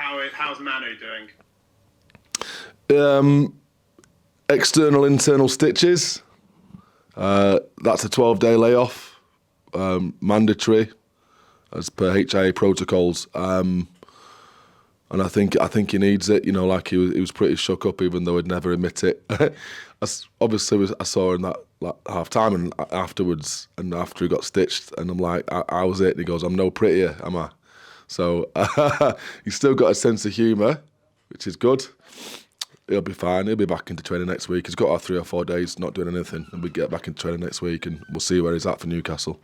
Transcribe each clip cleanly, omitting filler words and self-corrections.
How's Manu doing? External, internal stitches. That's a 12-day layoff, mandatory as per HIA protocols. And I think he needs it. You know, like he was pretty shook up, even though he'd never admit it. Obviously, I saw in that half time and afterwards, and after he got stitched, and I'm like, I was it. And he goes, "I'm no prettier, am I?" So he's still got a sense of humour, which is good. He'll be fine. He'll be back into training next week. He's got our 3 or 4 days not doing anything, and we get back into training next week, and we'll see where he's at for Newcastle.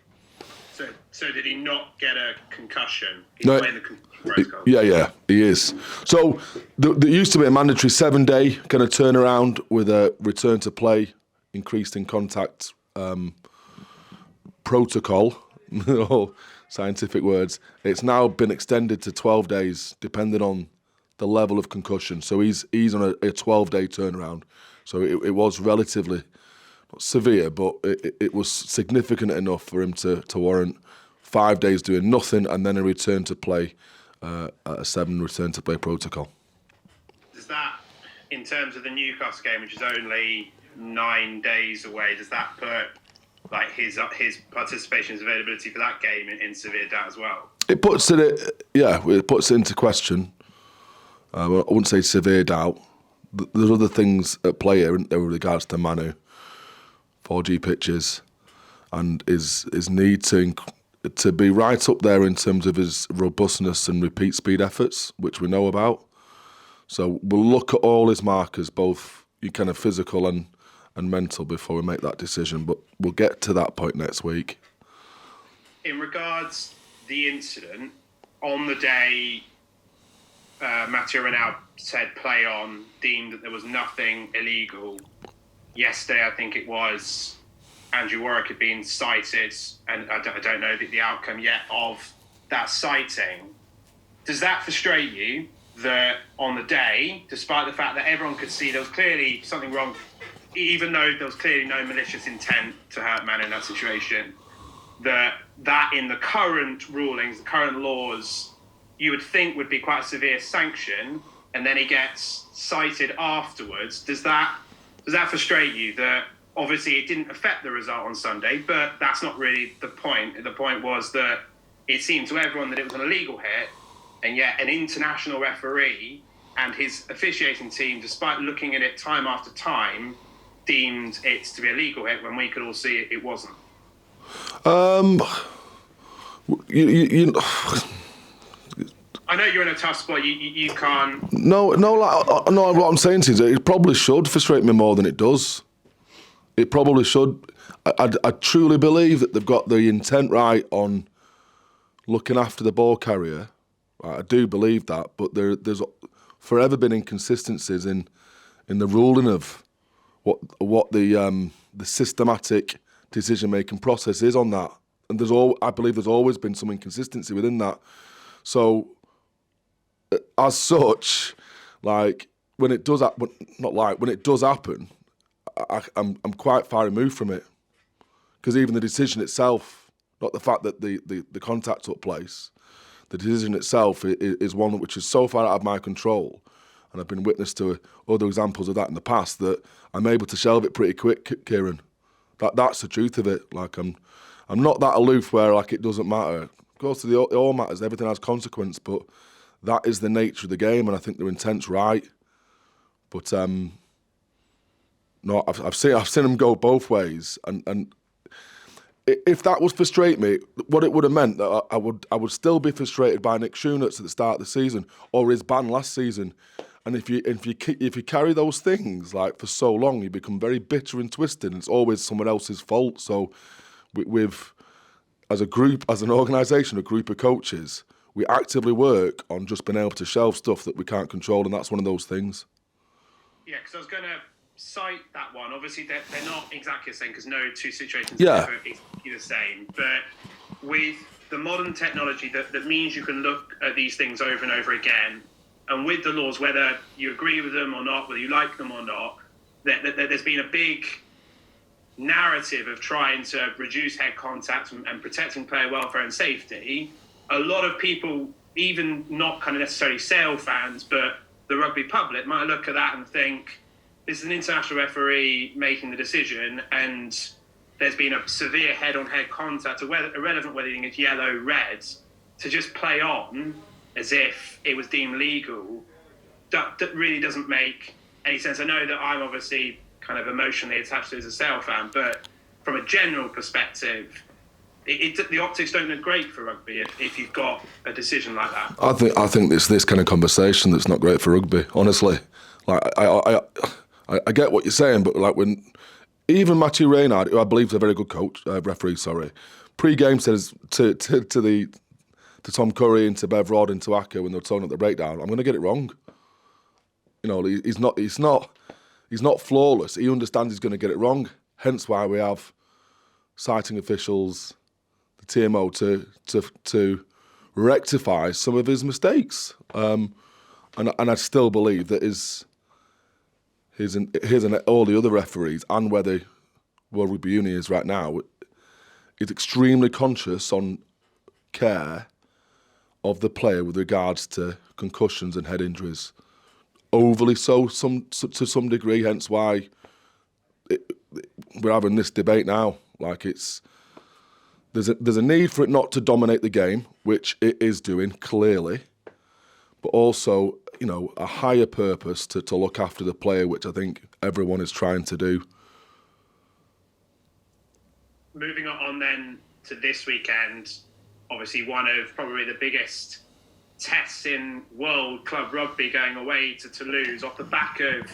So did he not get a concussion? He's playing the protocol. Yeah, he is. So there used to be a mandatory 7-day kind of turnaround with a return to play, increased in contact protocol, all scientific words. It's now been extended to 12 days, depending on the level of concussion. So he's on a 12-day turnaround. So it was relatively not severe, but it was significant enough for him to warrant 5 days doing nothing and then a return to play, a 7 return to play protocol. Does that, in terms of the Newcastle game, which is only 9 days away, does that put like his participation, his availability for that game in severe doubt as well? It puts it into question. I wouldn't say severe doubt. There's other things at play here with regards to Manu, 4G pitches, and his need to be right up there in terms of his robustness and repeat speed efforts, which we know about. So we'll look at all his markers, both kind of physical and mental, before we make that decision. But we'll get to that point next week. In regards to the incident, on the day Matteo Renau said play on, deemed that there was nothing illegal. Yesterday, I think it was, Andrew Warwick had been cited, and I don't know the outcome yet of that citing. Does that frustrate you that on the day, despite the fact that everyone could see there was clearly something wrong, even though there was clearly no malicious intent to hurt Manu in that situation, that in the current rulings, the current laws, you would think would be quite a severe sanction, and then he gets cited afterwards? Does that frustrate you that obviously it didn't affect the result on Sunday, but that's not really the point. The point was that it seemed to everyone that it was an illegal hit, and yet an international referee and his officiating team, despite looking at it time after time, deemed it to be a legal hit when we could all see it wasn't. I know you're in a tough spot. You can't. No. What I'm saying is, it probably should frustrate me more than it does. It probably should. I truly believe that they've got the intent right on looking after the ball carrier. I do believe that, but there's forever been inconsistencies in the ruling of what the systematic decision-making process is on that, and I believe there's always been some inconsistency within that. So, as such, like when it does happen, when it does happen, I'm quite far removed from it, because even the decision itself, not the fact that the contact took place, the decision itself is one which is so far out of my control, and I've been witness to other examples of that in the past, that I'm able to shelve it pretty quick, Kieran. That's the truth of it. Like I'm not that aloof where like it doesn't matter. Of course, it all matters. Everything has consequence, but that is the nature of the game, and I think their intent's right. But no, I've seen them go both ways, and if that was frustrate me, what it would have meant that I would still be frustrated by Nick Schoonitz at the start of the season, or his ban last season. And if you carry those things like for so long, you become very bitter and twisted, and it's always someone else's fault. So, with as a group, as an organisation, a group of coaches, we actively work on just being able to shelve stuff that we can't control, and that's one of those things. Yeah, because I was going to cite that one. Obviously, they're not exactly the same, because no two situations Yeah. are ever exactly the same. But with the modern technology that means you can look at these things over and over again, and with the laws, whether you agree with them or not, whether you like them or not, there's been a big narrative of trying to reduce head contact and protecting player welfare and safety. A lot of people even not kind of necessarily Sale fans, but the rugby public might look at that and think, this is an international referee making the decision, and there's been a severe head-on-head contact, irrelevant whether you think it's yellow, red, to just play on as if it was deemed legal. That really doesn't make any sense. I know that I'm obviously kind of emotionally attached to it as a Sale fan, but from a general perspective, the optics don't look great for rugby if you've got a decision like that. I think it's this kind of conversation that's not great for rugby, honestly. Like I get what you're saying, but like when even Matthew Reynard, who I believe is a very good coach, referee, pre-game says to Tom Curry and to Bev Rod and to Aka when they were talking at the breakdown, I'm going to get it wrong. You know, he's not flawless. He understands he's going to get it wrong. Hence why we have citing officials, the TMO to rectify some of his mistakes. And I still believe that his and all the other referees, and where the World Rugby Union is right now, is extremely conscious on care of the player with regards to concussions and head injuries. Overly so, to some degree. Hence why we're having this debate now. Like there's a need for it not to dominate the game, which it is doing clearly, but also, you know, a higher purpose to look after the player, which I think everyone is trying to do. Moving on then to this weekend, obviously one of probably the biggest tests in world club rugby, going away to Toulouse off the back of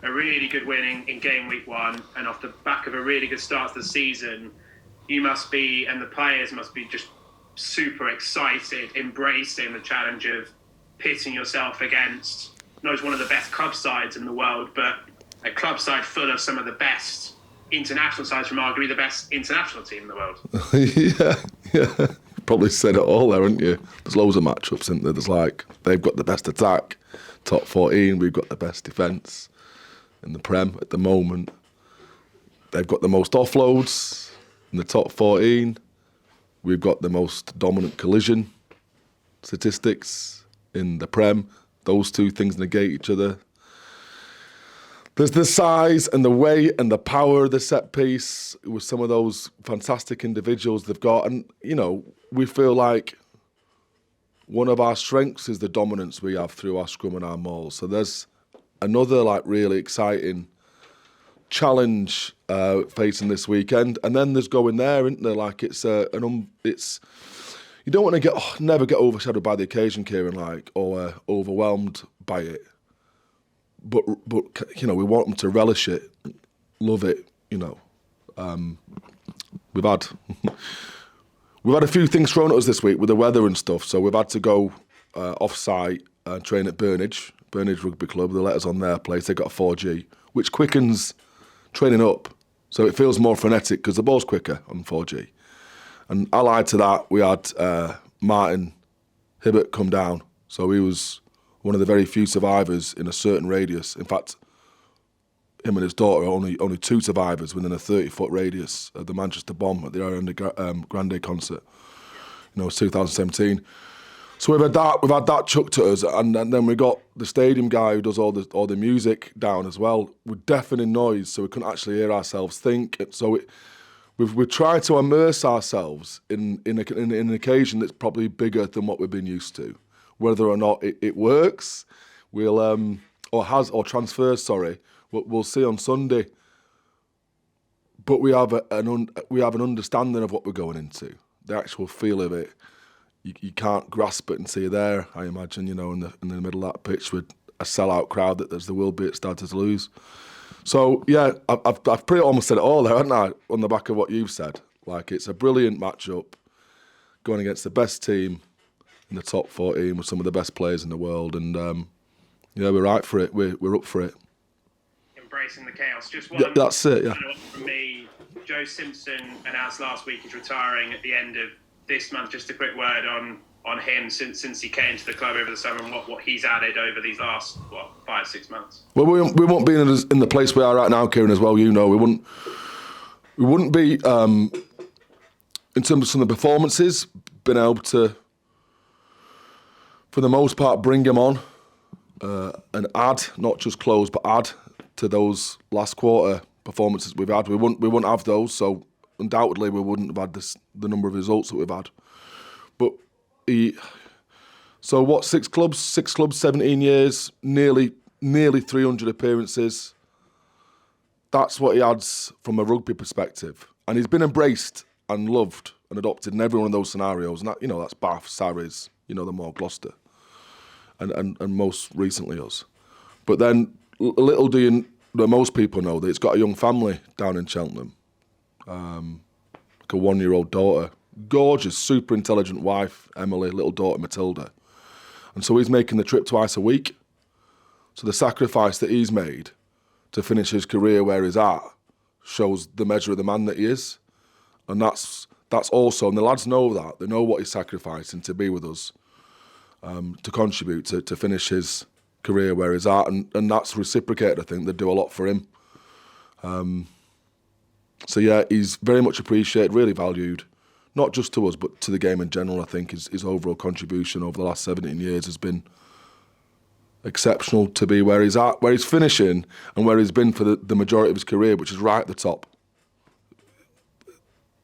a really good win in game week 1 and off the back of a really good start to the season. You must be, and the players must be, just super excited, embracing the challenge of pitting yourself against not just one of the best club sides in the world, but a club side full of some of the best international sides from arguably the best international team in the world. yeah. Probably said it all there, haven't you? There's loads of matchups, isn't there? There's like, they've got the best attack, top 14, we've got the best defence in the Prem at the moment. They've got the most offloads in the top 14. We've got the most dominant collision statistics in the Prem. Those two things negate each other. There's the size and the weight and the power of the set piece with some of those fantastic individuals they've got. And, you know, we feel like one of our strengths is the dominance we have through our scrum and our maul. So there's another, like, really exciting challenge facing this weekend. And then there's going there, isn't there? Like, it's you don't want to never get overshadowed by the occasion, Kieran, like, or overwhelmed by it. But you know, we want them to relish it, love it. You know, we've had a few things thrown at us this week with the weather and stuff. So we've had to go off-site and train at Burnage Rugby Club. They let us on their place. They got a 4G, which quickens training up, so it feels more frenetic because the ball's quicker on 4G. And allied to that, we had Martin Hibbert come down. So he was one of the very few survivors in a certain radius. In fact, him and his daughter are only two survivors within a 30-foot radius of the Manchester bomb at the Ariana Grande concert. You know, it was 2017. So we've had that chucked at us, and then we got the stadium guy who does all the music down as well, with deafening noise, so we couldn't actually hear ourselves think. So we've tried to immerse ourselves in an occasion that's probably bigger than what we've been used to. Whether or not it works, we'll transfers. We'll see on Sunday. But we have an understanding of what we're going into. The actual feel of it, you can't grasp it until you're there. I imagine, you know, in the middle of that pitch with a sellout crowd that there will be at Stade Toulouse. So yeah, I've pretty almost said it all there, haven't I? On the back of what you've said, like, it's a brilliant matchup going against the best team in the top 14 with some of the best players in the world, and yeah, we're right for it. We're up for it. Embracing the chaos. Just one. That's it. Yeah. From me, Joe Simpson announced last week he's retiring at the end of this month. Just a quick word on him since he came to the club over the summer and what he's added over these last 5-6 months. Well, we won't be in the place we are right now, Kieran. As well, you know, we wouldn't be in terms of some of the performances been able to for the most part, bring him on and add, not just close, but add to those last quarter performances we've had. We wouldn't have those, so undoubtedly we wouldn't have had the number of results that we've had. But so what? 6 clubs, 17 years, nearly 300 appearances. That's what he adds from a rugby perspective, and he's been embraced and loved and adopted in every one of those scenarios. And that, that's Bath, Sarries, the more Gloucester, and most recently us. But then little do most people know that it's got a young family down in Cheltenham, like a 1-year-old daughter, gorgeous, super intelligent wife, Emily, little daughter Matilda, and so he's making the trip twice a week. So the sacrifice that he's made to finish his career where he's at shows the measure of the man that he is, and that's also, and the lads know that, they know what he's sacrificing to be with us, to contribute to finish his career where he's at, and that's reciprocated. I think they do a lot for him. So yeah, he's very much appreciated, really valued, not just to us but to the game in general. I think his overall contribution over the last 17 years has been exceptional to be where he's at, where he's finishing, and where he's been for the majority of his career, which is right at the top.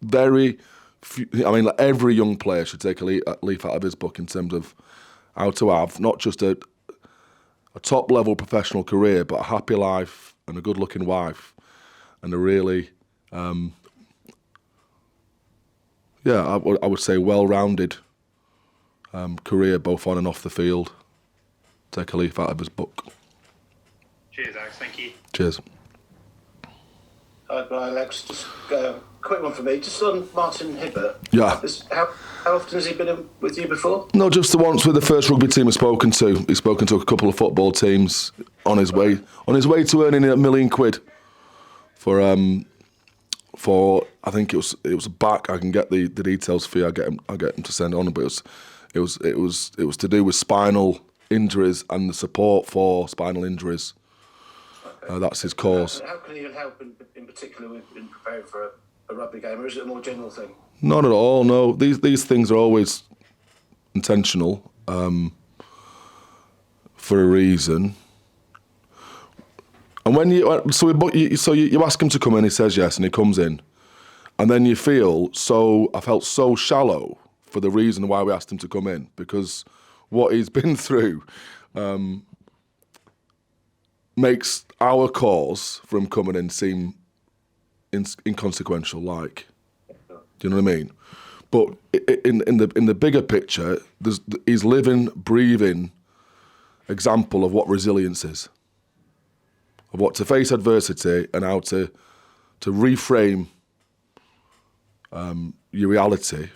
Very few, like every young player should take a leaf out of his book in terms of how to have not just a top level professional career, but a happy life and a good looking wife and a really I would say well-rounded career both on and off the field. Take a leaf out of his book. Cheers, Alex. Thank you. Cheers. Hi, Alex. Just a quick one for me. Just on Martin Hibbert. Yeah. How often has he been with you before? No, just the once with the first rugby team he's spoken to. He's spoken to a couple of football teams on his way to earning £1 million for I think it was back. I can get the details for you. I get him to send on, but it was to do with spinal injuries and the support for spinal injuries. Okay. That's his cause. How can he help in particular in preparing for a rugby game, or is it a more general thing? Not at all. No, these things are always intentional for a reason. And when you ask him to come in, he says yes, and he comes in, and then I felt so shallow for the reason why we asked him to come in, because what he's been through makes our cause for him coming in seem inconsequential. Like, do you know what I mean? But in the bigger picture, he's living, breathing example of what resilience is, of what to face adversity and how to reframe your reality.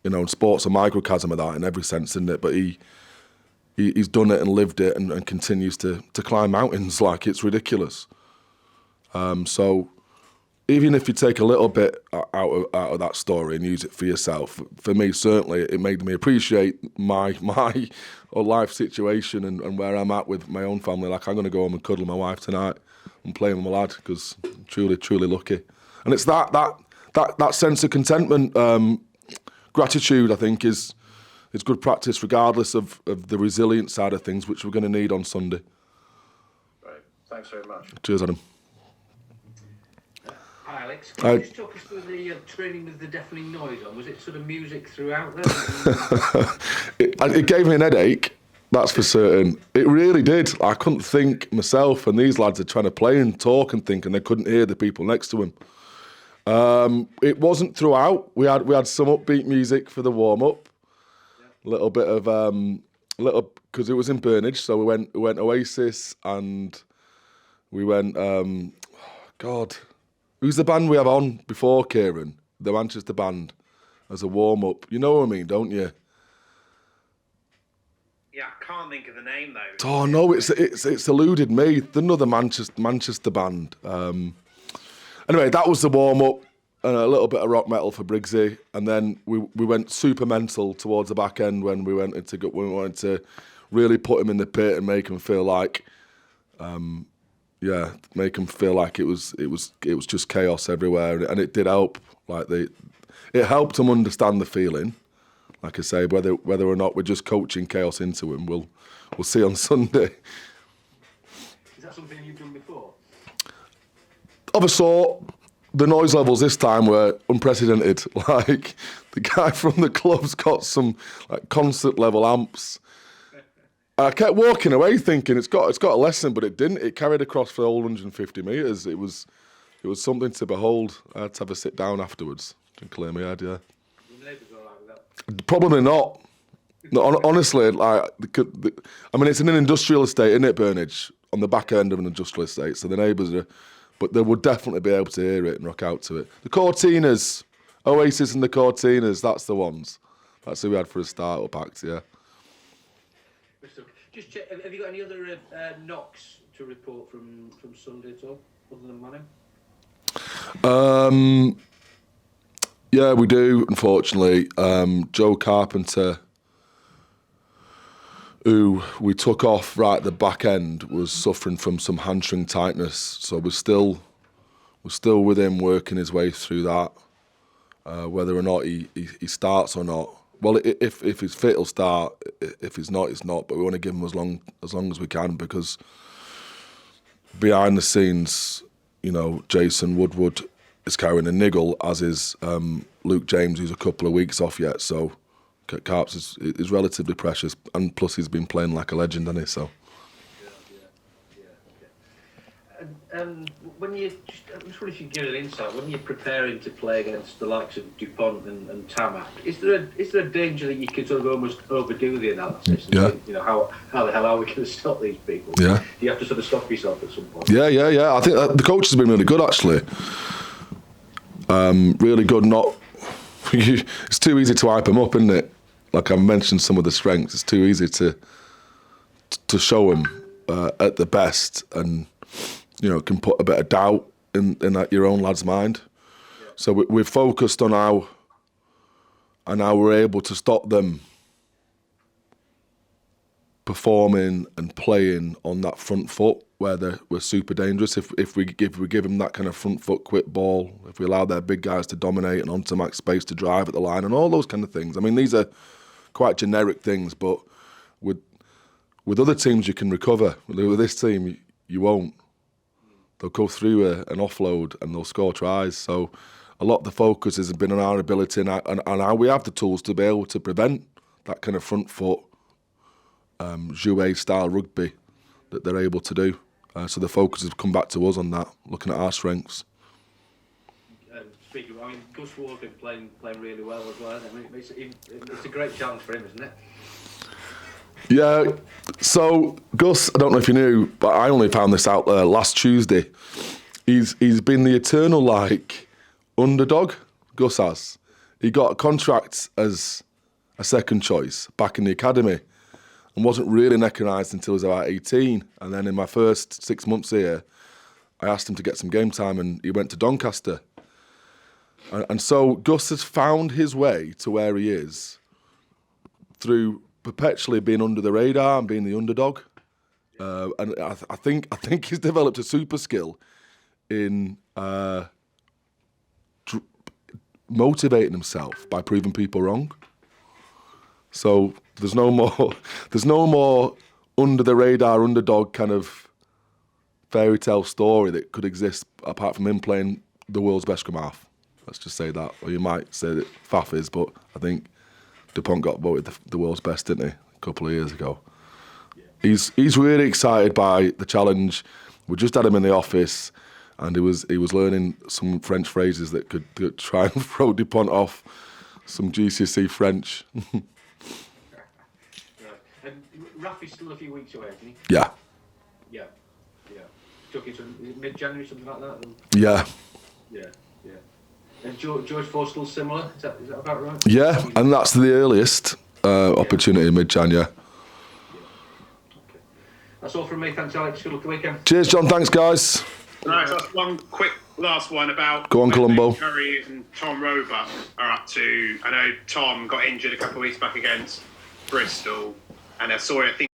And sport's a microcosm of that in every sense, isn't it? But he's done it and lived it and continues to climb mountains like it's ridiculous. So even if you take a little bit out of that story and use it for yourself, for me certainly it made me appreciate my life situation and where I'm at with my own family. Like, I'm going to go home and cuddle my wife tonight and play with my lad, because I'm truly lucky. And it's that sense of contentment, gratitude, I think, is good practice regardless of the resilient side of things, which we're going to need on Sunday. Right. Thanks very much. Cheers, Adam. Hi, Alex. Can you just talk us through the training with the deafening noise on? Was it sort of music throughout there? It gave me an headache, that's for certain. It really did. I couldn't think myself, and these lads are trying to play and talk and think, and they couldn't hear the people next to them. It wasn't throughout. We had some upbeat music for the warm-up. A little bit of because it was in Burnage, so we went Oasis, and we went who's the band we have on before, Kieran? The Manchester band, as a warm-up. You know what I mean, don't you? Yeah, I can't think of the name though. Oh no, it's eluded me. Another Manchester band. Anyway, that was the warm-up. And a little bit of rock metal for Briggsy, and then we went super mental towards the back end when we wanted to really put him in the pit and make him feel like, make him feel like it was just chaos everywhere, and it did help. Like it helped him understand the feeling, like I say, whether or not we're just coaching chaos into him, we'll see on Sunday. Is that something you've done before? Of a sort. The noise levels this time were unprecedented. Like, the guy from the club's got some like concert level amps. I kept walking away thinking it's got a lesson, but it didn't. It carried across for all 150 metres. It was something to behold. I had to have a sit down afterwards to clear my head. Yeah. Your neighbours all right with that? Probably not. No, honestly, like, I mean, it's in an industrial estate, isn't it, Burnage? On the back end of an industrial estate, so the neighbours are. But they would definitely be able to hear it and rock out to it. The Cortinas, Oasis and the Cortinas, that's the ones. That's who we had for a start-up act, yeah. Just check, have you got any other knocks to report from Sunday at all, other than Manu? Yeah, we do, unfortunately. Joe Carpenter, who we took off right at the back end, was suffering from some hamstring tightness. So we're still with him working his way through that. Whether or not he starts or not. Well, if he's fit, he'll start. If he's not, he's not. But we want to give him as long as we can, because behind the scenes, you know, Jason Woodward is carrying a niggle, as is Luke James, who's a couple of weeks off yet. So Carps is relatively precious, and plus he's been playing like a legend, hasn't he? So. Okay. And when I'm just wondering if you can give an insight, when you're preparing to play against the likes of Dupont and Tamak, is there a danger that you could sort of almost overdo the analysis? And think, you know, how the hell are we going to stop these people? Yeah. Do you have to sort of stop yourself at some point? Yeah. I think the coach has been really good, actually. Really good. Not. It's too easy to hype them up, isn't it? Like I mentioned, some of the strengths. It's too easy to show them at the best, and you know, can put a bit of doubt in your own lad's mind. Yeah. So we're focused on how we're able to stop them performing and playing on that front foot, where we're super dangerous. If we give them that kind of front foot quick ball, if we allow their big guys to dominate and onto max space to drive at the line and all those kind of things. I mean, these are quite generic things, but with other teams you can recover. With this team, you won't. They'll go through an offload and they'll score tries. So a lot of the focus has been on our ability and how we have the tools to be able to prevent that kind of front foot jouet style rugby that they're able to do. So the focus has come back to us on that, looking at our strengths. Speaking of, I mean, Gus Ward's been playing really well as well. I mean, it's a great challenge for him, isn't it? Yeah. So Gus, I don't know if you knew, but I only found this out last Tuesday. He's been the eternal like underdog. Gus has. He got a contract as a second choice back in the academy, and wasn't really recognised until he was about 18. And then in my first 6 months here, I asked him to get some game time, and he went to Doncaster. And so Gus has found his way to where he is through perpetually being under the radar and being the underdog. And I think he's developed a super skill in motivating himself by proving people wrong. So there's no more under the radar underdog kind of fairy tale story that could exist apart from him playing the world's best scrum half. Let's just say that. Or you might say that Faf is, but I think Dupont got voted the world's best, didn't he, a couple of years ago. Yeah. He's really excited by the challenge. We just had him in the office, and he was learning some French phrases that could try and throw Dupont off some GCSE French. Right. And Rafi's still a few weeks away, isn't he? Yeah. Yeah. Took it to mid-January, something like that? Yeah. Yeah. And George Ford still similar? Is that about right? Yeah, and that's the earliest opportunity, mid-Jan, yeah. Okay. That's all from me. Thanks, Alex. Good luck the weekend. Cheers, John. Thanks, guys. Right, so that's one quick last one about Go on, Columbo. Curry and Tom Roebuck are up to. I know Tom got injured a couple of weeks back against Bristol, and I think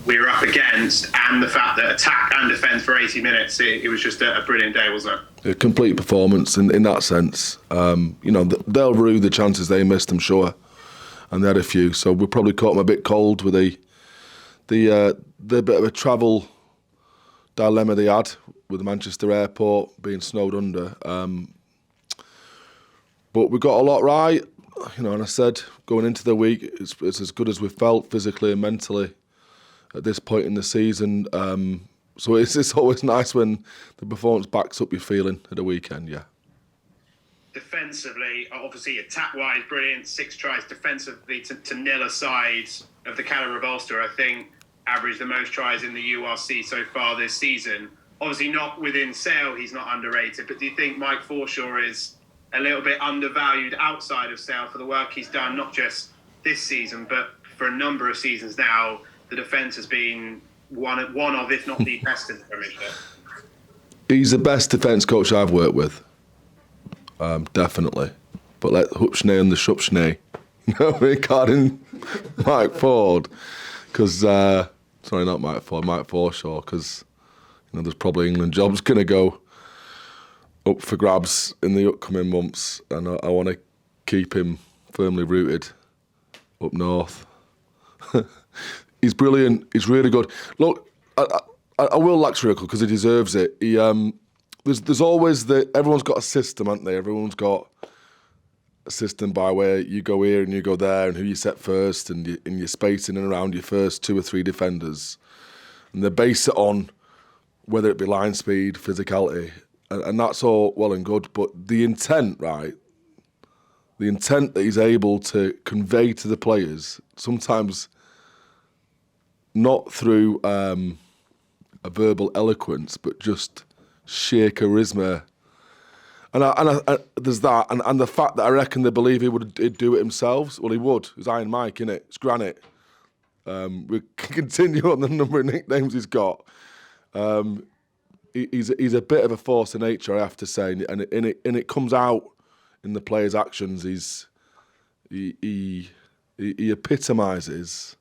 we were up against, and the fact that attack and defence for 80 minutes, it was just a brilliant day, wasn't it? A complete performance in that sense. They'll rue the chances they missed, I'm sure, and they had a few. So we probably caught them a bit cold with the bit of a travel dilemma they had with the Manchester airport being snowed under. But we got a lot right, and I said going into the week, it's as good as we felt physically and mentally at this point in the season. So it's always nice when the performance backs up your feeling at the weekend, yeah. Defensively, obviously attack-wise, brilliant. 6 tries defensively to nil aside of the calibre of Ulster, I think, averaged the most tries in the URC so far this season. Obviously not within Sale, he's not underrated, but do you think Mike Forshaw is a little bit undervalued outside of Sale for the work he's done, not just this season, but for a number of seasons now? The defence has been one of, if not the best in the Premiership. He's the best defence coach I've worked with, definitely. But let Hupschnee and the Shupschnee, regarding Mike Ford, because sorry, not Mike Ford, Mike Forshaw, because there's probably England jobs going to go up for grabs in the upcoming months, and I want to keep him firmly rooted up north. He's brilliant. He's really good. Look, I will lecture Rickle because he deserves it. There's always everyone's got a system, haven't they? Everyone's got a system by where you go here and you go there, and who you set first, and you're spacing in around your first 2 or 3 defenders, and they base it on whether it be line speed, physicality, and that's all well and good. But the intent, right? The intent that he's able to convey to the players, sometimes not through a verbal eloquence, but just sheer charisma. And there's that, and the fact that I reckon they believe he'd do it himself. Well, he would. It's Iron Mike, innit? It's Granite. We can continue on the number of nicknames he's got. He's a bit of a force of nature, I have to say, and it comes out in the players' actions. He epitomises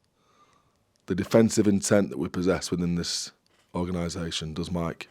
the defensive intent that we possess within this organisation, does Mike?